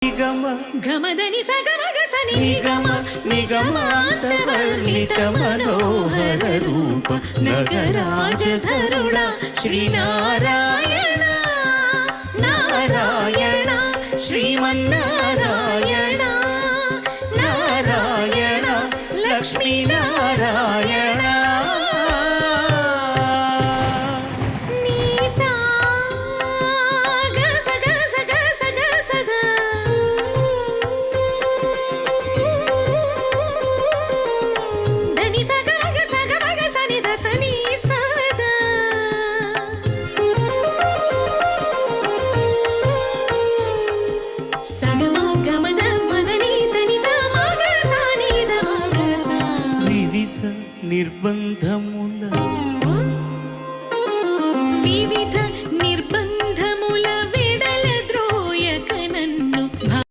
నిగమ గమదని సగమగసని నిగమ నిగమాంతవర్ణిత Manohara Roopa నగరాజధరుడా Sri Narayana Narayana Srimannarayana Narayana Lakshminarayana నిర్బంధము